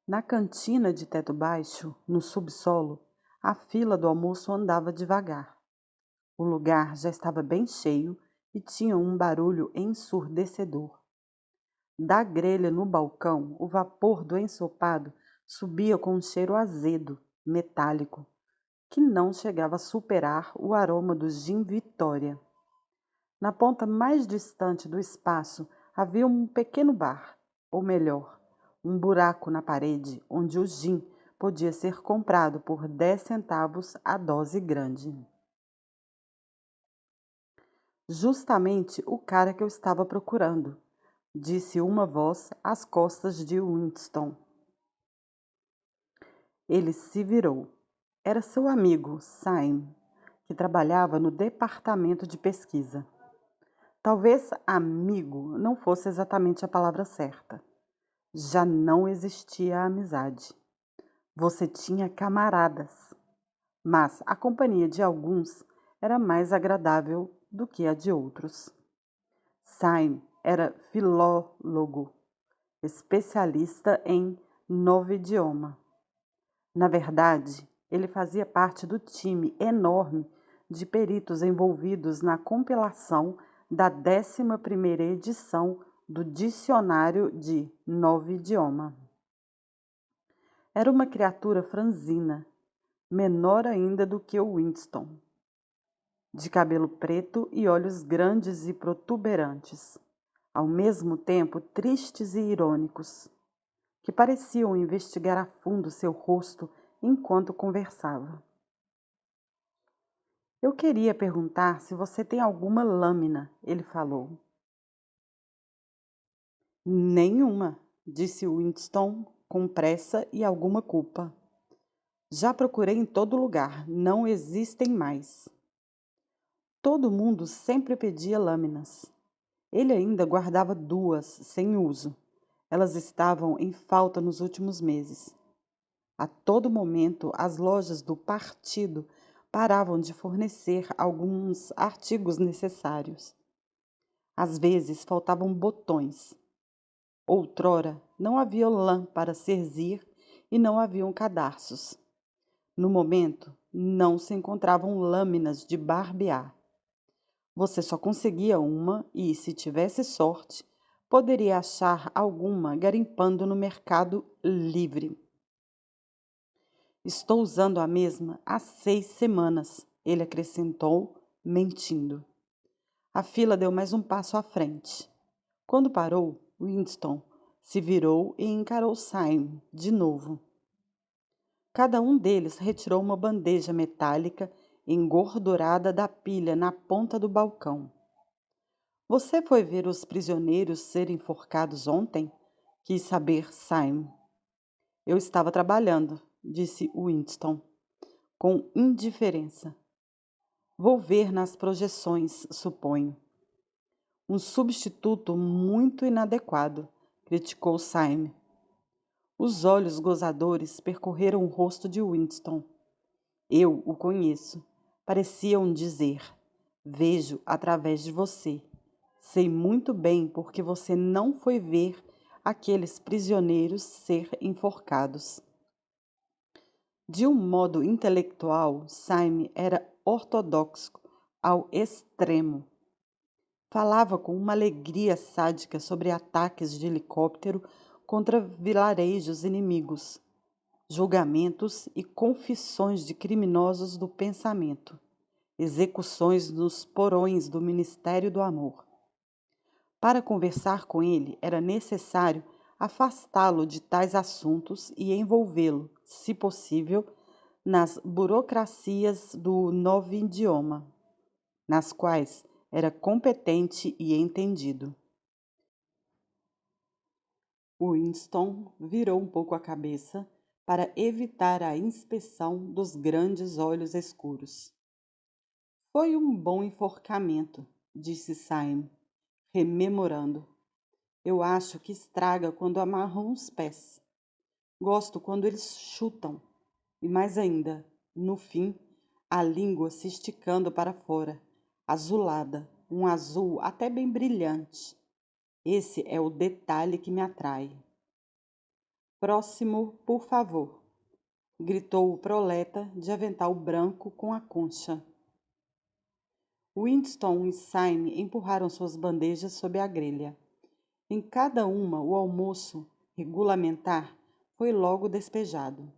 Na cantina de teto baixo, no subsolo, a fila do almoço andava devagar. O lugar já estava bem cheio e tinha um barulho ensurdecedor. Da grelha no balcão, o vapor do ensopado subia com um cheiro azedo, metálico, que não chegava a superar o aroma do gin Vitória. Na ponta mais distante do espaço havia um pequeno bar, ou melhor, um buraco na parede onde o gin podia ser comprado por 10 centavos a dose grande. Justamente o cara que eu estava procurando, disse uma voz às costas de Winston. Ele se virou. Era seu amigo, Syme, que trabalhava no departamento de pesquisa. Talvez amigo não fosse exatamente a palavra certa. Já não existia a amizade. Você tinha camaradas, mas a companhia de alguns era mais agradável do que a de outros. Syme era filólogo, especialista em novo idioma. Na verdade, ele fazia parte do time enorme de peritos envolvidos na compilação da 11ª edição do Dicionário de Novo Idioma. Era uma criatura franzina, menor ainda do que o Winston, de cabelo preto e olhos grandes e protuberantes, ao mesmo tempo tristes e irônicos, que pareciam investigar a fundo seu rosto enquanto conversava. Eu queria perguntar se você tem alguma lâmina, ele falou. Nenhuma, disse Winston com pressa e alguma culpa. Já procurei em todo lugar, não existem mais. Todo mundo sempre pedia lâminas. Ele ainda guardava 2 sem uso. Elas estavam em falta nos últimos meses. A todo momento, as lojas do partido paravam de fornecer alguns artigos necessários. Às vezes faltavam botões. Outrora, não havia lã para cerzir e não haviam cadarços. No momento, não se encontravam lâminas de barbear. Você só conseguia uma e, se tivesse sorte, poderia achar alguma garimpando no mercado livre. Estou usando a mesma há 6 semanas, ele acrescentou, mentindo. A fila deu mais um passo à frente. Quando parou, Winston se virou e encarou Syme de novo. Cada um deles retirou uma bandeja metálica engordurada da pilha na ponta do balcão. Você foi ver os prisioneiros serem enforcados ontem? Quis saber Syme. Eu estava trabalhando, disse Winston, com indiferença. Vou ver nas projeções, suponho. Um substituto muito inadequado, criticou Syme. Os olhos gozadores percorreram o rosto de Winston. Eu o conheço. Pareciam dizer: vejo através de você. Sei muito bem porque você não foi ver aqueles prisioneiros ser enforcados. De um modo intelectual, Syme era ortodoxo ao extremo. Falava com uma alegria sádica sobre ataques de helicóptero contra vilarejos inimigos, julgamentos e confissões de criminosos do pensamento, execuções nos porões do Ministério do Amor. Para conversar com ele, era necessário afastá-lo de tais assuntos e envolvê-lo, se possível, nas burocracias do novo idioma, nas quais era competente e entendido. Winston virou um pouco a cabeça para evitar a inspeção dos grandes olhos escuros. Foi um bom enforcamento, disse Syme, rememorando. Eu acho que estraga quando amarram os pés. Gosto quando eles chutam. E mais ainda, no fim, a língua se esticando para fora, azulada, um azul até bem brilhante. Esse é o detalhe que me atrai. Próximo, por favor, gritou o proleta de avental branco com a concha. Winston e Syme empurraram suas bandejas sob a grelha. Em cada uma, o almoço regulamentar foi logo despejado.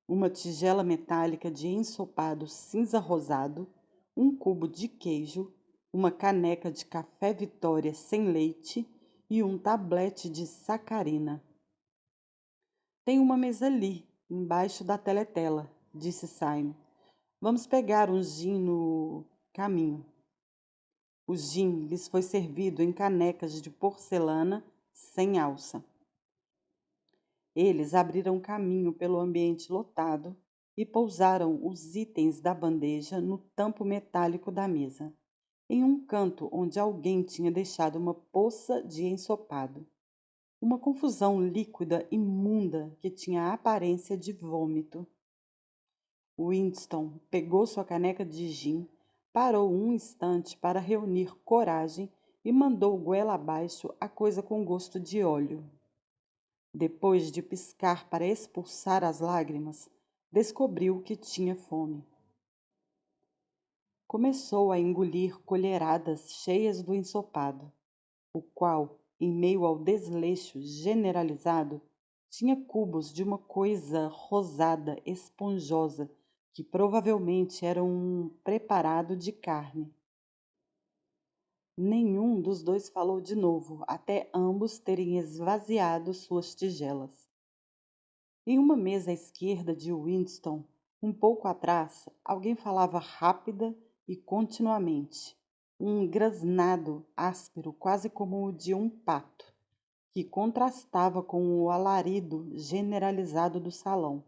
Uma tigela metálica de ensopado cinza-rosado, um cubo de queijo, uma caneca de café Vitória sem leite e um tablete de sacarina. Tem uma mesa ali, embaixo da teletela, disse Syme. Vamos pegar um gin no caminho. O gin lhes foi servido em canecas de porcelana sem alça. Eles abriram caminho pelo ambiente lotado e pousaram os itens da bandeja no tampo metálico da mesa, em um canto onde alguém tinha deixado uma poça de ensopado. Uma confusão líquida imunda que tinha a aparência de vômito. Winston pegou sua caneca de gin, parou um instante para reunir coragem e mandou goela abaixo a coisa com gosto de óleo. Depois de piscar para expulsar as lágrimas, descobriu que tinha fome. Começou a engolir colheradas cheias do ensopado, o qual, em meio ao desleixo generalizado, tinha cubos de uma coisa rosada, esponjosa, que provavelmente era um preparado de carne. Nenhum dos dois falou de novo, até ambos terem esvaziado suas tigelas. Em uma mesa à esquerda de Winston, um pouco atrás, alguém falava rápida e continuamente, um grasnado áspero, quase como o de um pato, que contrastava com o alarido generalizado do salão.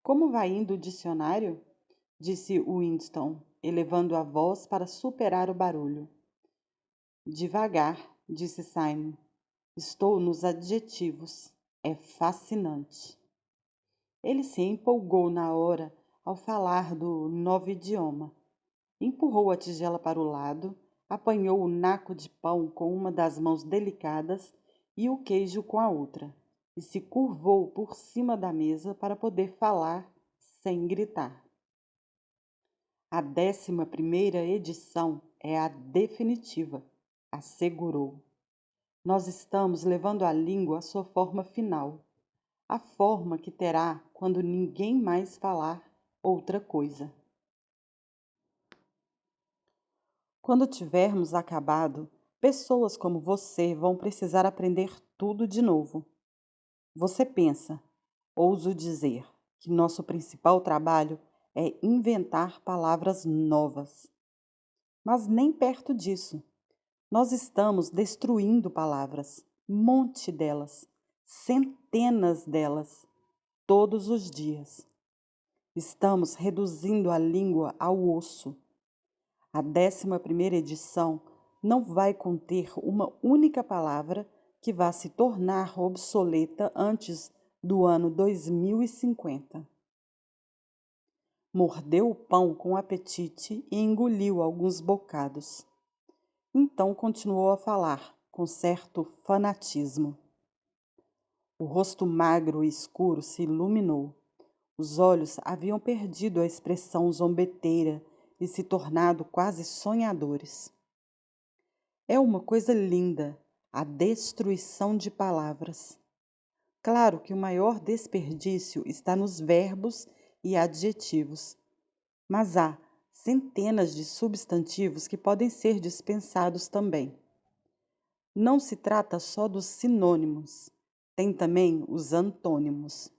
Como vai indo o dicionário? Disse Winston, elevando a voz para superar o barulho. Devagar, disse Simon. Estou nos adjetivos. É fascinante. Ele se empolgou na hora ao falar do novo idioma. Empurrou a tigela para o lado, apanhou o naco de pão com uma das mãos delicadas e o queijo com a outra, e se curvou por cima da mesa para poder falar sem gritar. A 11ª edição é a definitiva, assegurou. Nós estamos levando a língua à sua forma final, a forma que terá quando ninguém mais falar outra coisa. Quando tivermos acabado, pessoas como você vão precisar aprender tudo de novo. Você pensa, ouso dizer, que nosso principal trabalho é inventar palavras novas. Mas nem perto disso. Nós estamos destruindo palavras, monte delas, centenas delas, todos os dias. Estamos reduzindo a língua ao osso. A 11ª edição não vai conter uma única palavra que vá se tornar obsoleta antes do ano 2050. Mordeu o pão com apetite e engoliu alguns bocados. Então continuou a falar, com certo fanatismo. O rosto magro e escuro se iluminou. Os olhos haviam perdido a expressão zombeteira e se tornado quase sonhadores. É uma coisa linda, a destruição de palavras. Claro que o maior desperdício está nos verbos e adjetivos, mas há centenas de substantivos que podem ser dispensados também. Não se trata só dos sinônimos, tem também os antônimos.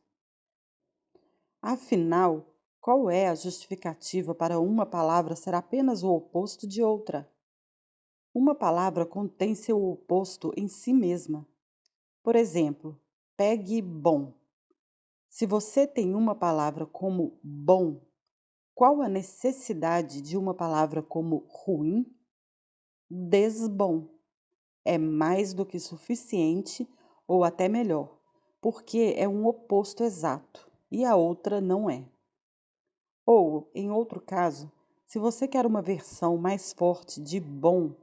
Afinal, qual é a justificativa para uma palavra ser apenas o oposto de outra? Uma palavra contém seu oposto em si mesma. Por exemplo, pegue bom. Se você tem uma palavra como bom, qual a necessidade de uma palavra como ruim? Desbom. É mais do que suficiente ou até melhor, porque é um oposto exato e a outra não é. Ou, em outro caso, se você quer uma versão mais forte de bom,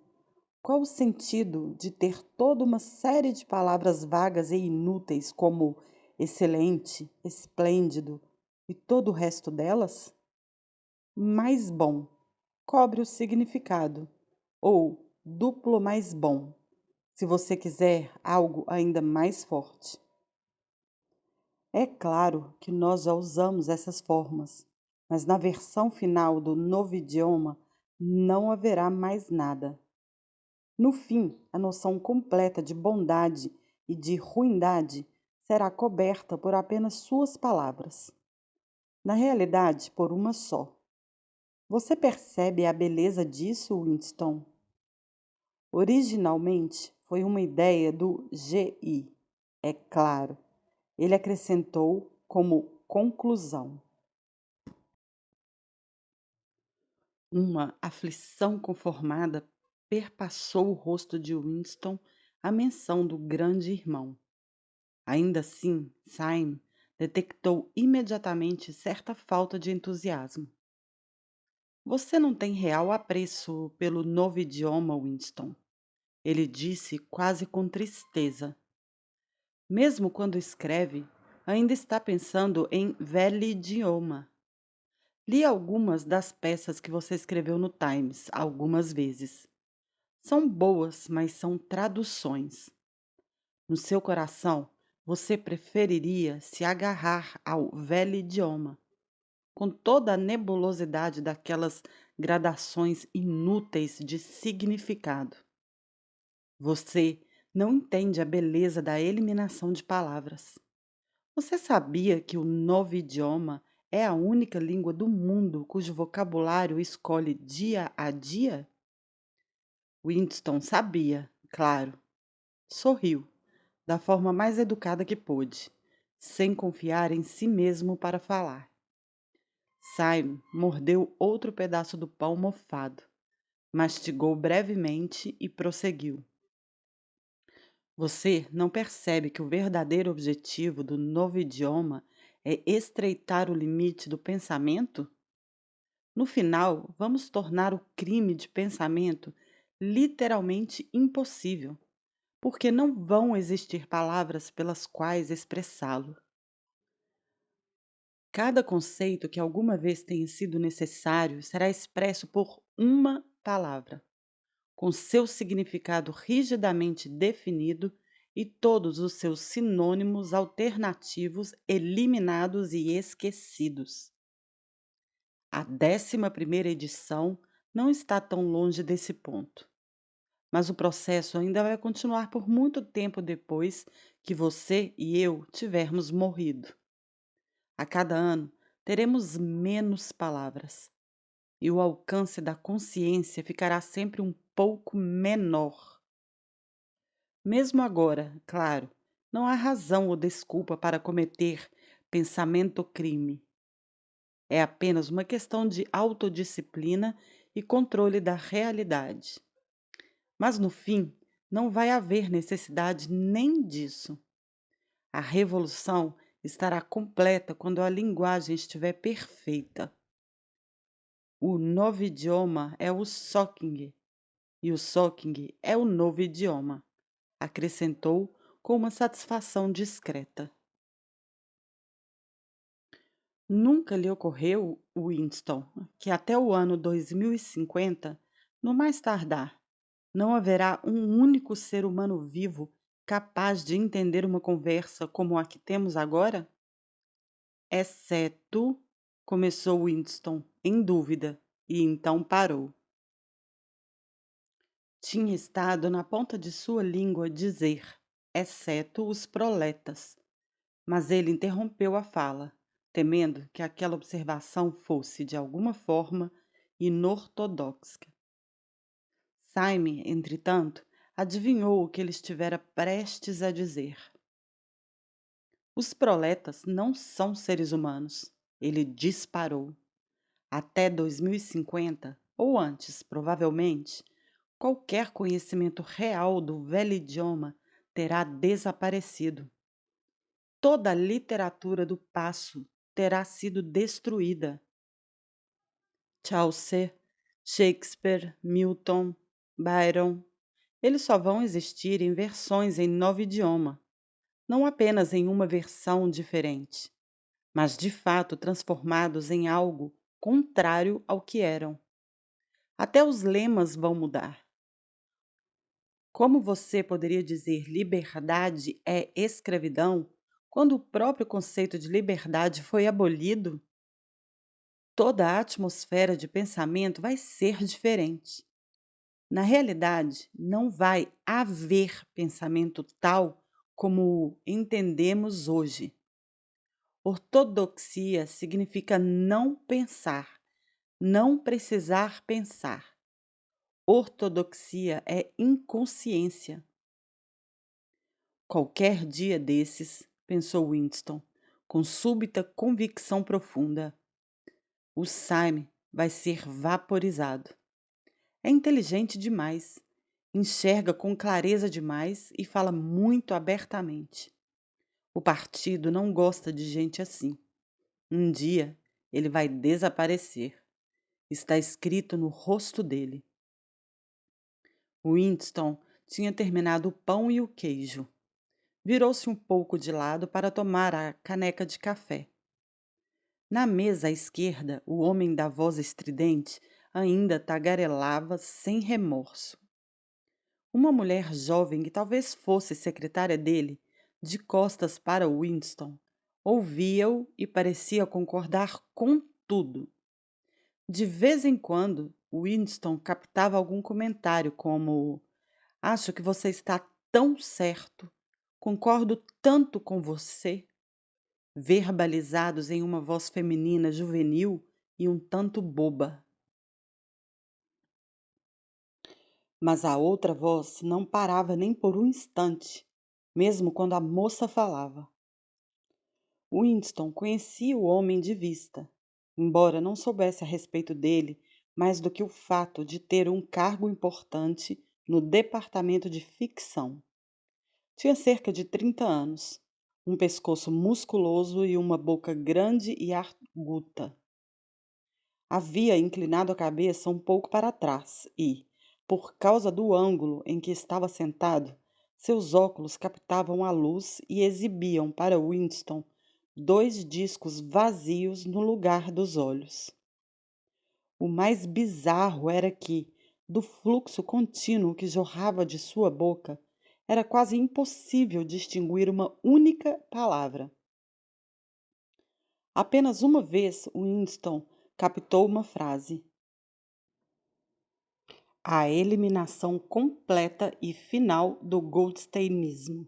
Qual o sentido de ter toda uma série de palavras vagas e inúteis como excelente, esplêndido e todo o resto delas? Mais bom cobre o significado, ou duplo mais bom, se você quiser algo ainda mais forte. É claro que nós já usamos essas formas, mas na versão final do novo idioma não haverá mais nada. No fim, a noção completa de bondade e de ruindade será coberta por apenas suas palavras. Na realidade, por uma só. Você percebe a beleza disso, Winston? Originalmente foi uma ideia do GI, é claro. Ele acrescentou como conclusão. Uma aflição conformada perpassou o rosto de Winston à menção do grande irmão. Ainda assim, Syme detectou imediatamente certa falta de entusiasmo. Você não tem real apreço pelo novo idioma, Winston, ele disse quase com tristeza. Mesmo quando escreve, ainda está pensando em velho idioma. Li algumas das peças que você escreveu no Times algumas vezes. São boas, mas são traduções. No seu coração, você preferiria se agarrar ao velho idioma, com toda a nebulosidade daquelas gradações inúteis de significado. Você não entende a beleza da eliminação de palavras. Você sabia que o novo idioma é a única língua do mundo cujo vocabulário escolhe dia a dia? Winston sabia, claro. Sorriu, da forma mais educada que pôde, sem confiar em si mesmo para falar. Simon mordeu outro pedaço do pão mofado, mastigou brevemente e prosseguiu. Você não percebe que o verdadeiro objetivo do novo idioma é estreitar o limite do pensamento? No final, vamos tornar o crime de pensamento literalmente impossível, porque não vão existir palavras pelas quais expressá-lo. Cada conceito que alguma vez tenha sido necessário será expresso por uma palavra, com seu significado rigidamente definido e todos os seus sinônimos alternativos eliminados e esquecidos. A 11ª edição não está tão longe desse ponto, mas o processo ainda vai continuar por muito tempo depois que você e eu tivermos morrido. A cada ano, teremos menos palavras, e o alcance da consciência ficará sempre um pouco menor. Mesmo agora, claro, não há razão ou desculpa para cometer pensamento-crime. É apenas uma questão de autodisciplina e controle da realidade. Mas no fim, não vai haver necessidade nem disso. A revolução estará completa quando a linguagem estiver perfeita. O novo idioma é o Socking, e o Socking é o novo idioma, acrescentou com uma satisfação discreta. Nunca lhe ocorreu, Winston, que até o ano 2050, no mais tardar, não haverá um único ser humano vivo capaz de entender uma conversa como a que temos agora? Exceto, começou Winston, em dúvida, e então parou. Tinha estado na ponta de sua língua dizer, exceto os proletas, mas ele interrompeu a fala, temendo que aquela observação fosse, de alguma forma, inortodoxa. Saime, entretanto, adivinhou o que ele estivera prestes a dizer. Os proletas não são seres humanos, ele disparou. Até 2050, ou antes, provavelmente, qualquer conhecimento real do velho idioma terá desaparecido. Toda a literatura do passo terá sido destruída. Chaucer, Shakespeare, Milton, Byron Eles só vão existir em versões em novo idioma, não apenas em uma versão diferente, mas de fato transformados em algo contrário ao que eram. Até os lemas vão mudar. Como você poderia dizer liberdade é escravidão quando o próprio conceito de liberdade foi abolido? Toda a atmosfera de pensamento vai ser diferente. Na realidade, não vai haver pensamento tal como o entendemos hoje. Ortodoxia significa não pensar, não precisar pensar. Ortodoxia é inconsciência. Qualquer dia desses, pensou Winston, com súbita convicção profunda, o Syme vai ser vaporizado. É inteligente demais, enxerga com clareza demais e fala muito abertamente. O partido não gosta de gente assim. Um dia ele vai desaparecer. Está escrito no rosto dele. Winston tinha terminado o pão e o queijo. Virou-se um pouco de lado para tomar a caneca de café. Na mesa à esquerda, o homem da voz estridente ainda tagarelava sem remorso. Uma mulher jovem, que talvez fosse secretária dele, de costas para Winston, ouvia-o e parecia concordar com tudo. De vez em quando, Winston captava algum comentário como: Acho que você está tão certo. Concordo tanto com você. Verbalizados em uma voz feminina juvenil e um tanto boba. Mas a outra voz não parava nem por um instante, mesmo quando a moça falava. Winston conhecia o homem de vista, embora não soubesse a respeito dele mais do que o fato de ter um cargo importante no departamento de ficção. Tinha cerca de 30 anos, um pescoço musculoso e uma boca grande e arguta. Havia inclinado a cabeça um pouco para trás e, por causa do ângulo em que estava sentado, seus óculos captavam a luz e exibiam para Winston 2 discos vazios no lugar dos olhos. O mais bizarro era que, do fluxo contínuo que jorrava de sua boca, era quase impossível distinguir uma única palavra. Apenas uma vez Winston captou uma frase. A eliminação completa e final do Goldsteinismo.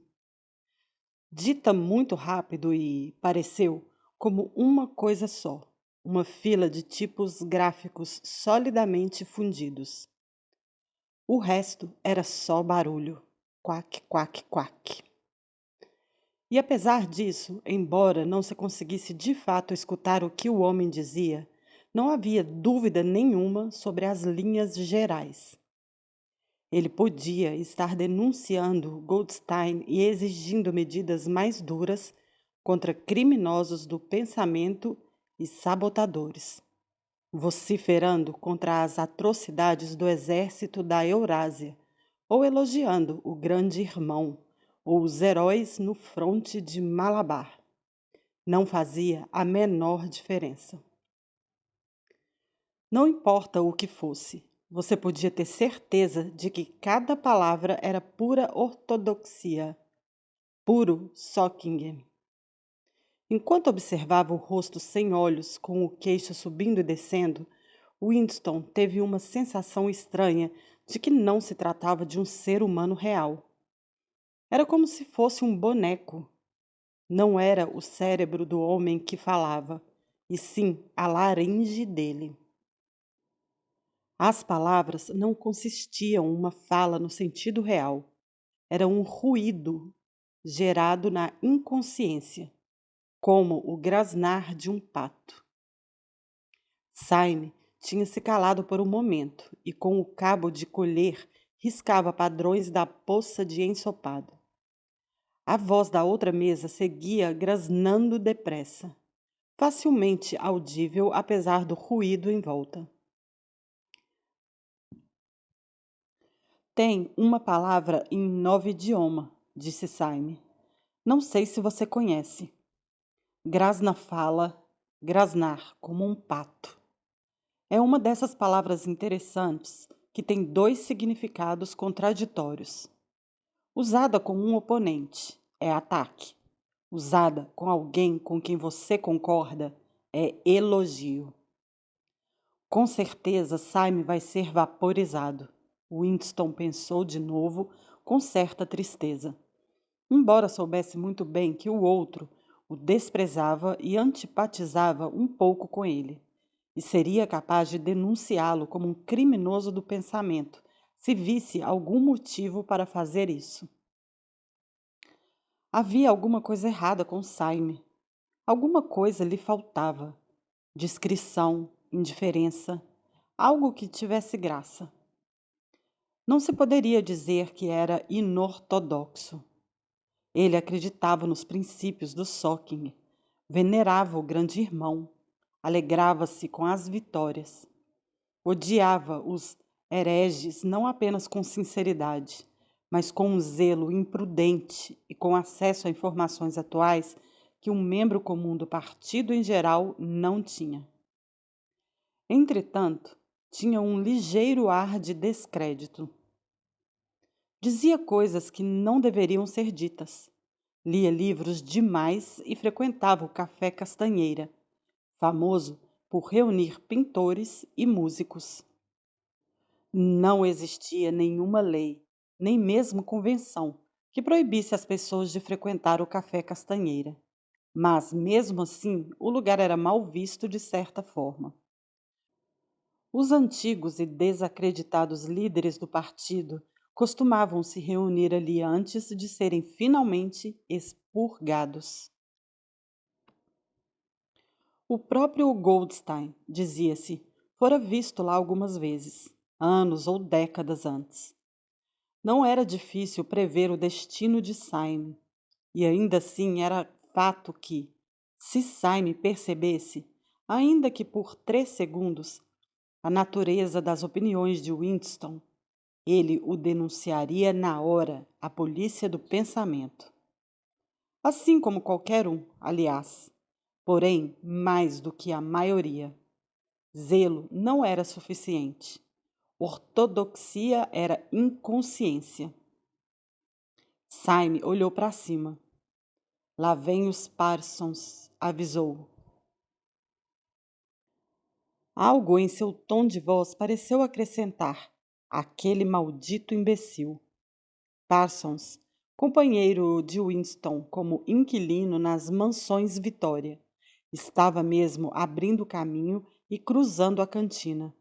Dita muito rápido e pareceu como uma coisa só, uma fila de tipos gráficos solidamente fundidos. O resto era só barulho. Quack, quack, quack. E apesar disso, embora não se conseguisse de fato escutar o que o homem dizia, não havia dúvida nenhuma sobre as linhas gerais. Ele podia estar denunciando Goldstein e exigindo medidas mais duras contra criminosos do pensamento e sabotadores, vociferando contra as atrocidades do exército da Eurásia, ou elogiando o grande irmão, ou os heróis no fronte de Malabar. Não fazia a menor diferença. Não importa o que fosse, você podia ter certeza de que cada palavra era pura ortodoxia, puro Söckingen. Enquanto observava o rosto sem olhos, com o queixo subindo e descendo, Winston teve uma sensação estranha de que não se tratava de um ser humano real. Era como se fosse um boneco. Não era o cérebro do homem que falava, e sim a laringe dele. As palavras não consistiam uma fala no sentido real. Era um ruído gerado na inconsciência, como o grasnar de um pato. Syme tinha se calado por um momento e, com o cabo de colher, riscava padrões da poça de ensopado. A voz da outra mesa seguia grasnando depressa, facilmente audível apesar do ruído em volta. Tem uma palavra em 9 idiomas, disse Saime. Não sei se você conhece. Grasna fala, grasnar, como um pato. É uma dessas palavras interessantes que tem dois significados contraditórios. Usada com um oponente, é ataque. Usada com alguém com quem você concorda, é elogio. Com certeza, Saime vai ser vaporizado. Winston pensou de novo, com certa tristeza. Embora soubesse muito bem que o outro o desprezava e antipatizava um pouco com ele, e seria capaz de denunciá-lo como um criminoso do pensamento, se visse algum motivo para fazer isso. Havia alguma coisa errada com Saime. Alguma coisa lhe faltava. Discrição, indiferença, algo que tivesse graça. Não se poderia dizer que era inortodoxo. Ele acreditava nos princípios do Socking, venerava o grande irmão, alegrava-se com as vitórias. Odiava os hereges não apenas com sinceridade, mas com um zelo imprudente e com acesso a informações atuais que um membro comum do partido em geral não tinha. Entretanto, tinha um ligeiro ar de descrédito. Dizia coisas que não deveriam ser ditas. Lia livros demais e frequentava o Café Castanheira, famoso por reunir pintores e músicos. Não existia nenhuma lei, nem mesmo convenção, que proibisse as pessoas de frequentar o Café Castanheira. Mas, mesmo assim, o lugar era mal visto de certa forma. Os antigos e desacreditados líderes do partido costumavam se reunir ali antes de serem finalmente expurgados. O próprio Goldstein, dizia-se, fora visto lá algumas vezes, anos ou décadas antes. Não era difícil prever o destino de Saime, e ainda assim era fato que, se Saime percebesse, ainda que por 3 segundos, a natureza das opiniões de Winston, ele o denunciaria na hora à polícia do pensamento. Assim como qualquer um, aliás, porém mais do que a maioria. Zelo não era suficiente. Ortodoxia era inconsciência. Saime olhou para cima. Lá vem os Parsons, avisou. Algo em seu tom de voz pareceu acrescentar: aquele maldito imbecil. Parsons, companheiro de Winston como inquilino nas Mansões Vitória, estava mesmo abrindo caminho e cruzando a cantina.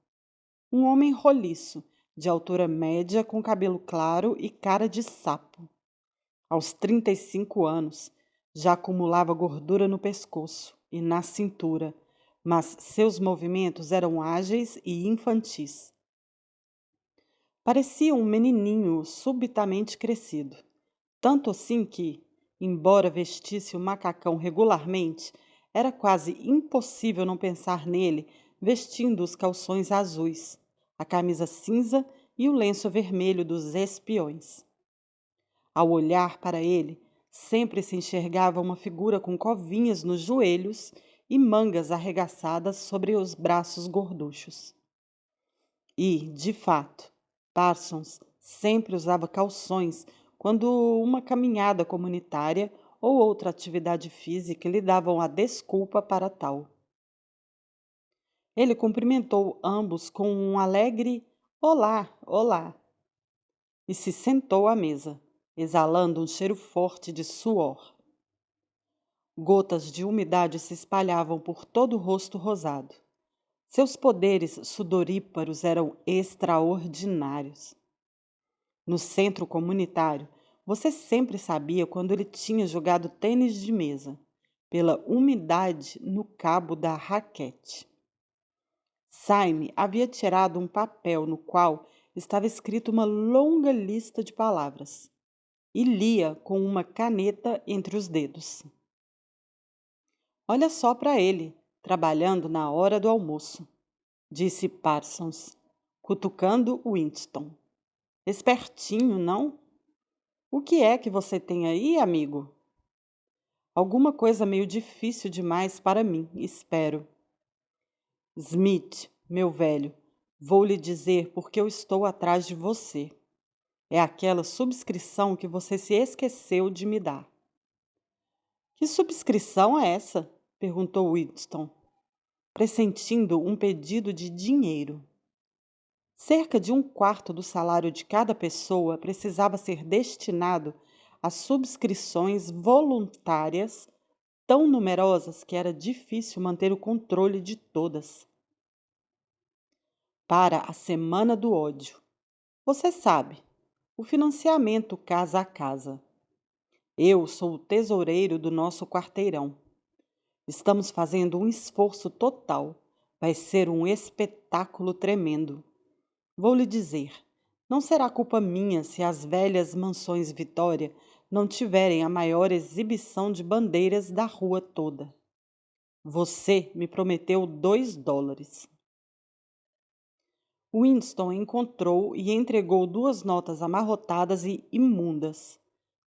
Um homem roliço, de altura média, com cabelo claro e cara de sapo. Aos 35 anos, já acumulava gordura no pescoço e na cintura, mas seus movimentos eram ágeis e infantis. Parecia um menininho subitamente crescido, tanto assim que, embora vestisse o macacão regularmente, era quase impossível não pensar nele vestindo os calções azuis, a camisa cinza e o lenço vermelho dos espiões. Ao olhar para ele, sempre se enxergava uma figura com covinhas nos joelhos e mangas arregaçadas sobre os braços gorduchos. E, de fato, Parsons sempre usava calções quando uma caminhada comunitária ou outra atividade física lhe davam a desculpa para tal. Ele cumprimentou ambos com um alegre "Olá, olá" e se sentou à mesa, exalando um cheiro forte de suor. Gotas de umidade se espalhavam por todo o rosto rosado. Seus poderes sudoríparos eram extraordinários. No centro comunitário, você sempre sabia quando ele tinha jogado tênis de mesa, pela umidade no cabo da raquete. Saime havia tirado um papel no qual estava escrita uma longa lista de palavras e lia com uma caneta entre os dedos. Olha só para ele, trabalhando na hora do almoço, disse Parsons, cutucando Winston. Espertinho, não? O que é que você tem aí, amigo? Alguma coisa meio difícil demais para mim, espero. Smith, meu velho, vou lhe dizer porque eu estou atrás de você. É aquela subscrição que você se esqueceu de me dar. Que subscrição é essa? Perguntou Winston, pressentindo um pedido de dinheiro. Cerca de um quarto do salário de cada pessoa precisava ser destinado a subscrições voluntárias tão numerosas que era difícil manter o controle de todas. Para a Semana do Ódio. Você sabe, o financiamento casa a casa. Eu sou o tesoureiro do nosso quarteirão. Estamos fazendo um esforço total. Vai ser um espetáculo tremendo. Vou lhe dizer, não será culpa minha se as velhas mansões Vitória não tiverem a maior exibição de bandeiras da rua toda. Você me prometeu $2. Winston encontrou e entregou 2 notas amarrotadas e imundas,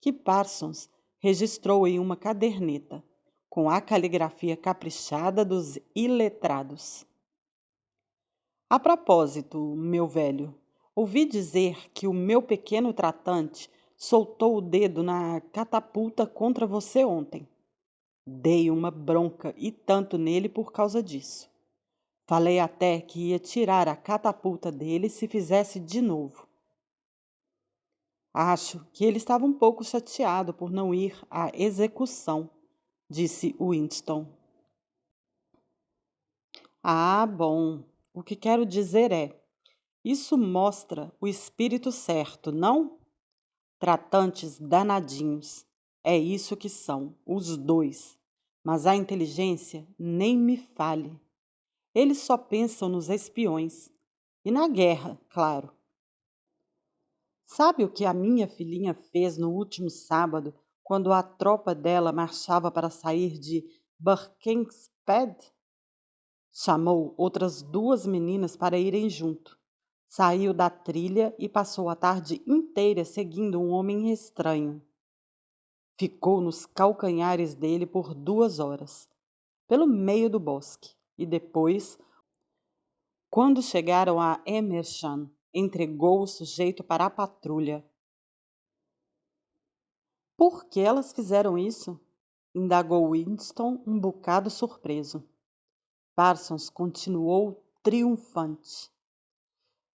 que Parsons registrou em uma caderneta, com a caligrafia caprichada dos iletrados. A propósito, meu velho, ouvi dizer que o meu pequeno tratante soltou o dedo na catapulta contra você ontem. Dei uma bronca e tanto nele por causa disso. Falei até que ia tirar a catapulta dele se fizesse de novo. Acho que ele estava um pouco chateado por não ir à execução, disse Winston. Ah, bom. O que quero dizer é, isso mostra o espírito certo, não? Tratantes danadinhos. É isso que são, os dois. Mas a inteligência nem me fale. Eles só pensam nos espiões. E na guerra, claro. Sabe o que a minha filhinha fez no último sábado, quando a tropa dela marchava para sair de Berkhamsted? Chamou outras 2 meninas para irem junto. Saiu da trilha e passou a tarde inteira seguindo um homem estranho. Ficou nos calcanhares dele por 2 horas, pelo meio do bosque, e depois, quando chegaram a Emerson, entregou o sujeito para a patrulha. Por que elas fizeram isso? Indagou Winston, um bocado surpreso. Parsons continuou triunfante.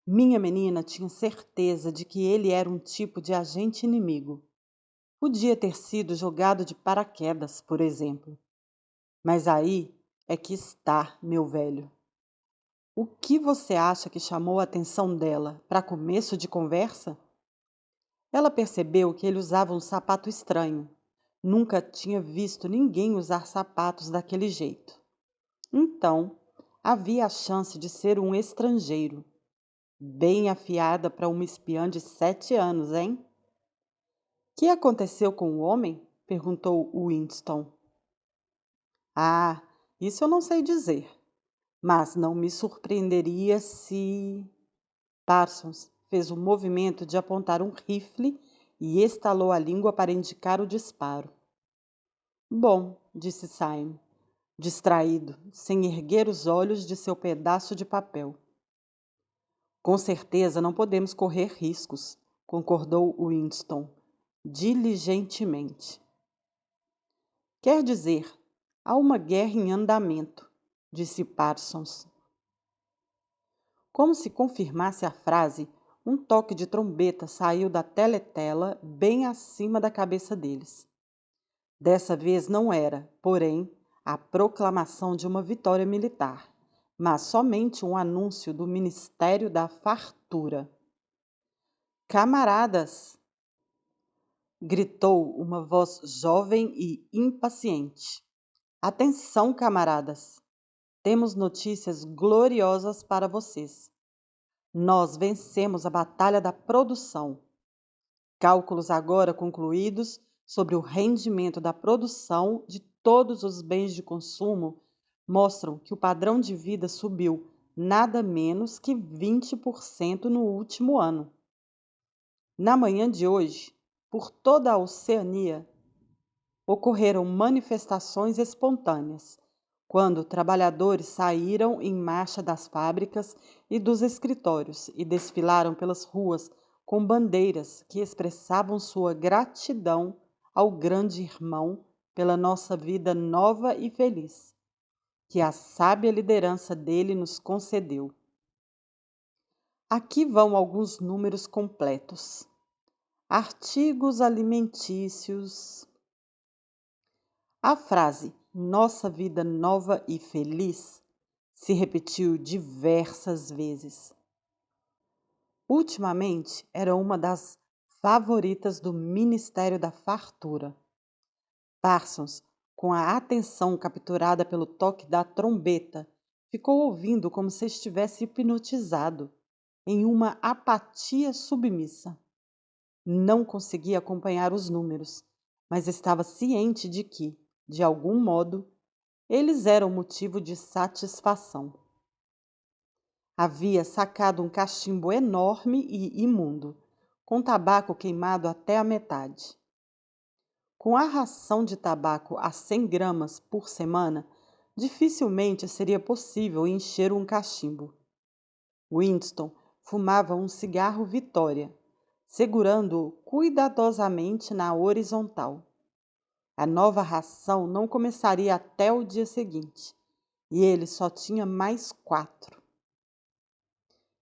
Minha menina tinha certeza de que ele era um tipo de agente inimigo. Podia ter sido jogado de paraquedas, por exemplo. Mas aí é que está, meu velho. O que você acha que chamou a atenção dela para começo de conversa? Ela percebeu que ele usava um sapato estranho. Nunca tinha visto ninguém usar sapatos daquele jeito. Então, havia a chance de ser um estrangeiro. Bem afiada para uma espiã de 7 anos, hein? Que aconteceu com o homem? Perguntou Winston. Ah, isso eu não sei dizer. Mas não me surpreenderia se... Parsons fez o movimento de apontar um rifle e estalou a língua para indicar o disparo. Bom, disse Syme, distraído, sem erguer os olhos de seu pedaço de papel. Com certeza não podemos correr riscos, concordou Winston, diligentemente. Quer dizer, há uma guerra em andamento, disse Parsons. Como se confirmasse a frase, um toque de trombeta saiu da teletela bem acima da cabeça deles. Dessa vez não era, porém, a proclamação de uma vitória militar, mas somente um anúncio do Ministério da Fartura. Camaradas! Gritou uma voz jovem e impaciente. Atenção, camaradas! Temos notícias gloriosas para vocês. Nós vencemos a batalha da produção. Cálculos agora concluídos sobre o rendimento da produção de todos os bens de consumo mostram que o padrão de vida subiu nada menos que 20% no último ano. Na manhã de hoje, por toda a Oceania, ocorreram manifestações espontâneas, quando trabalhadores saíram em marcha das fábricas e dos escritórios e desfilaram pelas ruas com bandeiras que expressavam sua gratidão ao grande irmão pela nossa vida nova e feliz, que a sábia liderança dele nos concedeu. Aqui vão alguns números completos. Artigos alimentícios. A frase "nossa vida nova e feliz" se repetiu diversas vezes. Ultimamente era uma das favoritas do Ministério da Fartura. Parsons, com a atenção capturada pelo toque da trombeta, ficou ouvindo como se estivesse hipnotizado, em uma apatia submissa. Não conseguia acompanhar os números, mas estava ciente de que, de algum modo, eles eram motivo de satisfação. Havia sacado um cachimbo enorme e imundo, com tabaco queimado até a metade. Com a ração de tabaco a 100 gramas por semana, dificilmente seria possível encher um cachimbo. Winston fumava um cigarro Vitória, segurando-o cuidadosamente na horizontal. A nova ração não começaria até o dia seguinte, e ele só tinha mais 4.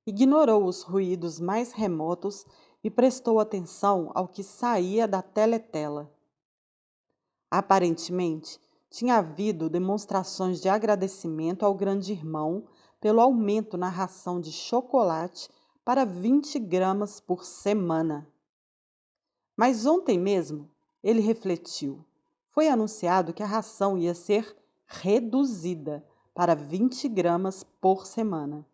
Ignorou os ruídos mais remotos e prestou atenção ao que saía da teletela. Aparentemente, tinha havido demonstrações de agradecimento ao grande irmão pelo aumento na ração de chocolate para 20 gramas por semana. Mas ontem mesmo, ele refletiu, foi anunciado que a ração ia ser reduzida para 20 gramas por semana.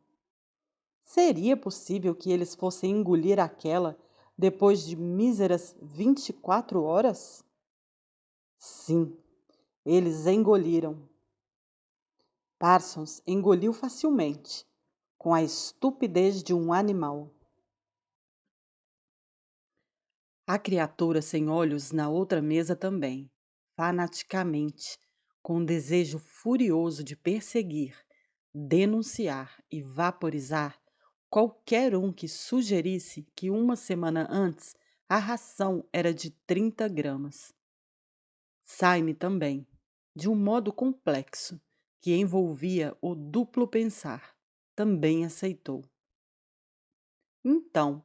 Seria possível que eles fossem engolir aquela depois de míseras 24 horas? Sim, eles engoliram. Parsons engoliu facilmente, com a estupidez de um animal. A criatura sem olhos na outra mesa também, fanaticamente, com um desejo furioso de perseguir, denunciar e vaporizar qualquer um que sugerisse que uma semana antes a ração era de 30 gramas. Saime também, de um modo complexo, que envolvia o duplo pensar, também aceitou. Então,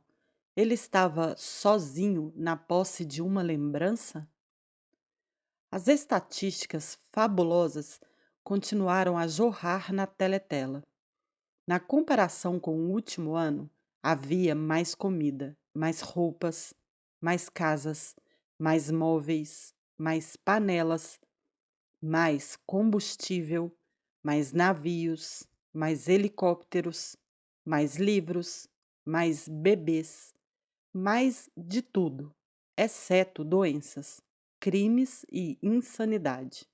ele estava sozinho na posse de uma lembrança? As estatísticas fabulosas continuaram a jorrar na teletela. Na comparação com o último ano, havia mais comida, mais roupas, mais casas, mais móveis, mais panelas, mais combustível, mais navios, mais helicópteros, mais livros, mais bebês, mais de tudo, exceto doenças, crimes e insanidade.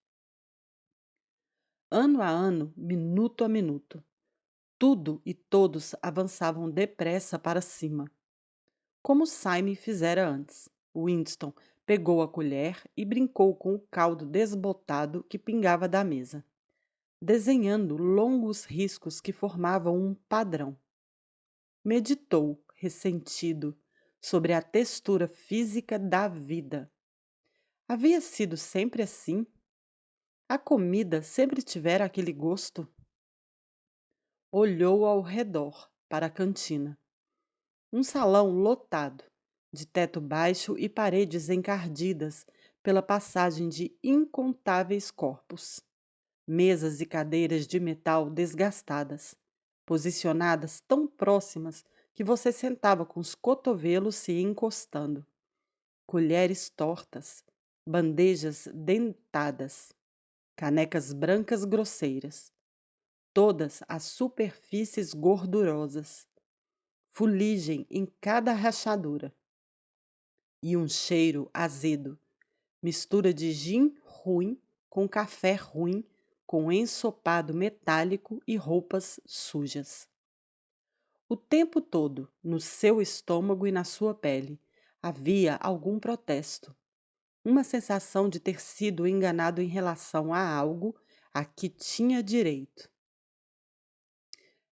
Ano a ano, minuto a minuto, tudo e todos avançavam depressa para cima. Como Saime fizera antes, Winston pegou a colher e brincou com o caldo desbotado que pingava da mesa, desenhando longos riscos que formavam um padrão. Meditou, ressentido, sobre a textura física da vida. Havia sido sempre assim? A comida sempre tivera aquele gosto? Olhou ao redor, para a cantina. Um salão lotado, de teto baixo e paredes encardidas pela passagem de incontáveis corpos. Mesas e cadeiras de metal desgastadas, posicionadas tão próximas que você sentava com os cotovelos se encostando. Colheres tortas, bandejas dentadas, canecas brancas grosseiras, todas as superfícies gordurosas, fuligem em cada rachadura. E um cheiro azedo, mistura de gin ruim com café ruim, com ensopado metálico e roupas sujas. O tempo todo, no seu estômago e na sua pele, Havia algum protesto, uma sensação de ter sido enganado em relação a algo a que tinha direito.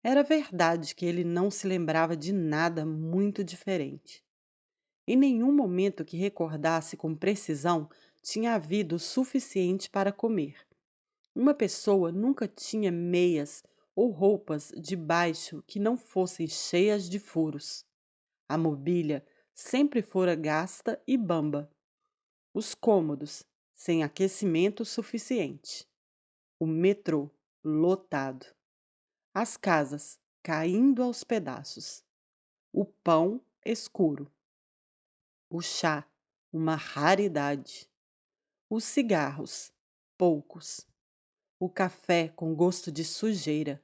Era verdade que ele não se lembrava de nada muito diferente. Em nenhum momento que recordasse com precisão tinha havido o suficiente para comer. Uma pessoa nunca tinha meias ou roupas de baixo que não fossem cheias de furos. A mobília sempre fora gasta e bamba. Os cômodos, sem aquecimento suficiente. O metrô, lotado. As casas, caindo aos pedaços. O pão, escuro. O chá, uma raridade. Os cigarros, poucos. O café com gosto de sujeira.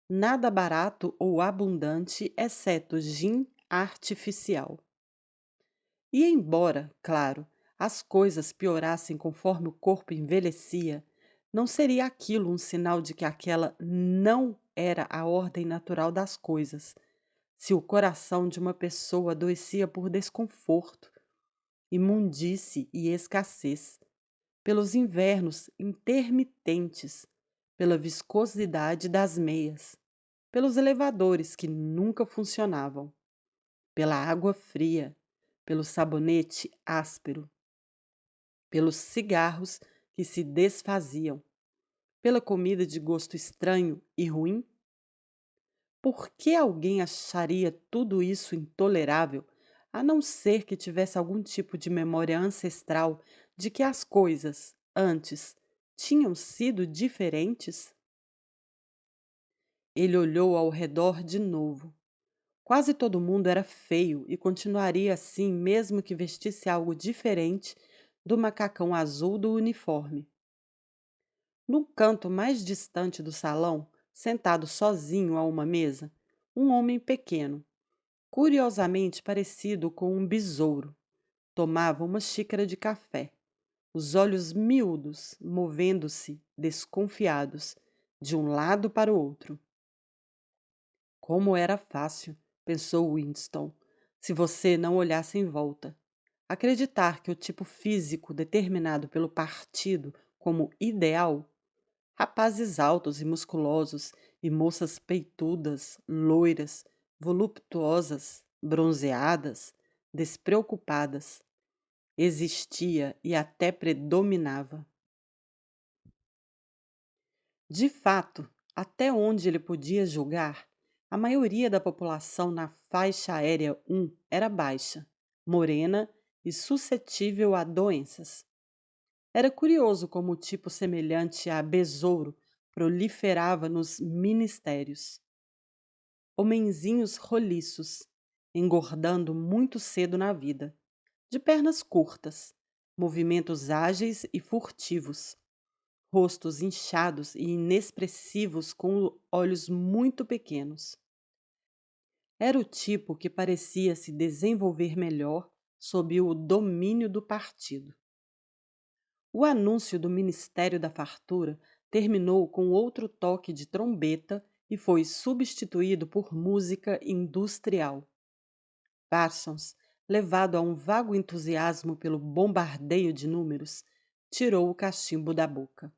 Nada barato ou abundante, exceto gin artificial. E embora, claro, as coisas piorassem conforme o corpo envelhecia, não seria aquilo um sinal de que aquela não era a ordem natural das coisas, se o coração de uma pessoa adoecia por desconforto, imundície e escassez, pelos invernos intermitentes, pela viscosidade das meias, pelos elevadores que nunca funcionavam, pela água fria, pelo sabonete áspero, pelos cigarros que se desfaziam, pela comida de gosto estranho e ruim? Por que alguém acharia tudo isso intolerável, a não ser que tivesse algum tipo de memória ancestral de que as coisas, antes, tinham sido diferentes? Ele olhou ao redor de novo. Quase todo mundo era feio e continuaria assim mesmo que vestisse algo diferente do macacão azul do uniforme. No canto mais distante do salão, sentado sozinho a uma mesa, um homem pequeno, curiosamente parecido com um besouro, tomava uma xícara de café, os olhos miúdos, movendo-se, desconfiados, de um lado para o outro. Como era fácil, pensou Winston, se você não olhasse em volta. Acreditar que o tipo físico determinado pelo partido como ideal, rapazes altos e musculosos e moças peitudas, loiras, voluptuosas, bronzeadas, despreocupadas, existia e até predominava. De fato, até onde ele podia julgar, a maioria da população na faixa aérea 1 era baixa, morena e suscetível a doenças. Era curioso como o tipo semelhante a besouro proliferava nos ministérios. Homenzinhos roliços, engordando muito cedo na vida, de pernas curtas, movimentos ágeis e furtivos, rostos inchados e inexpressivos com olhos muito pequenos. Era o tipo que parecia se desenvolver melhor sob o domínio do partido. O anúncio do Ministério da Fartura terminou com outro toque de trombeta e foi substituído por música industrial. Parsons, levado a um vago entusiasmo pelo bombardeio de números, tirou o cachimbo da boca.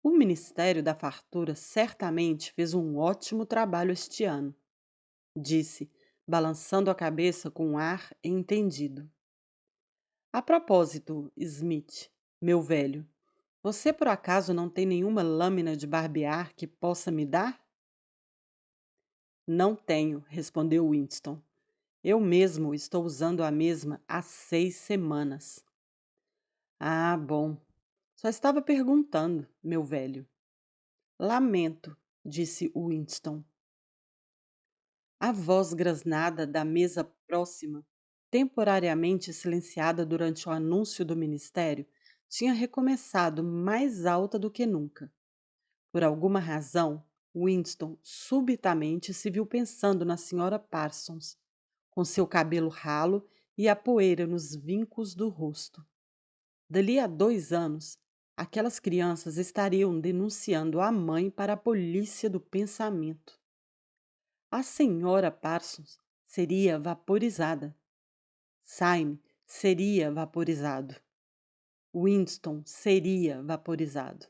O Ministério da Fartura certamente fez um ótimo trabalho este ano, disse, balançando a cabeça com um ar entendido. A propósito, Smith, meu velho, você por acaso não tem nenhuma lâmina de barbear que possa me dar? Não tenho, respondeu Winston. Eu mesmo estou usando a mesma há 6 semanas. Ah, bom. Só estava perguntando, meu velho. Lamento, disse Winston. A voz grasnada da mesa próxima, temporariamente silenciada durante o anúncio do ministério, tinha recomeçado mais alta do que nunca. Por alguma razão, Winston subitamente se viu pensando na Sra. Parsons, com seu cabelo ralo e a poeira nos vincos do rosto. Dali a 2 anos, aquelas crianças estariam denunciando a mãe para a polícia do pensamento. A Sra. Parsons seria vaporizada. Syme seria vaporizado. Winston seria vaporizado.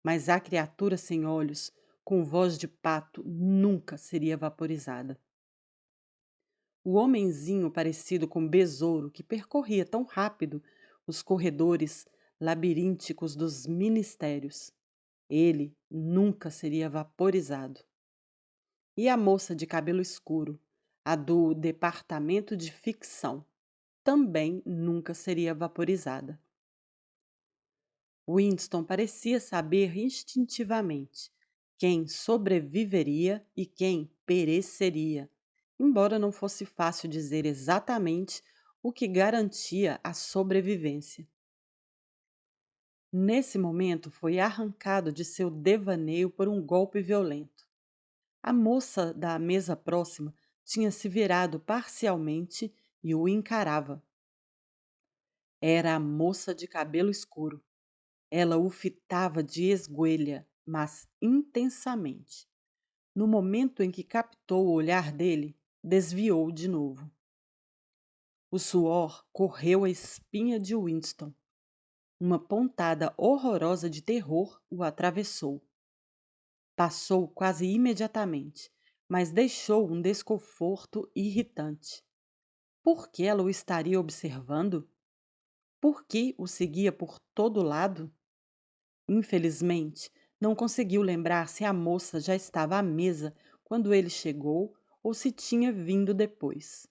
Mas a criatura sem olhos, com voz de pato, nunca seria vaporizada. O homenzinho parecido com besouro que percorria tão rápido os corredores labirínticos dos ministérios. Ele nunca seria vaporizado. E a moça de cabelo escuro, a do departamento de ficção, também nunca seria vaporizada. Winston parecia saber instintivamente quem sobreviveria e quem pereceria, embora não fosse fácil dizer exatamente o que garantia a sobrevivência. Nesse momento foi arrancado de seu devaneio por um golpe violento. A moça da mesa próxima tinha se virado parcialmente e o encarava. Era a moça de cabelo escuro. Ela o fitava de esguelha, mas intensamente. No momento em que captou o olhar dele, desviou de novo. O suor correu a espinha de Winston. Uma pontada horrorosa de terror o atravessou. Passou quase imediatamente, mas deixou um desconforto irritante. Por que ela o estaria observando? Por que o seguia por todo lado? Infelizmente, não conseguiu lembrar se a moça já estava à mesa quando ele chegou ou se tinha vindo depois.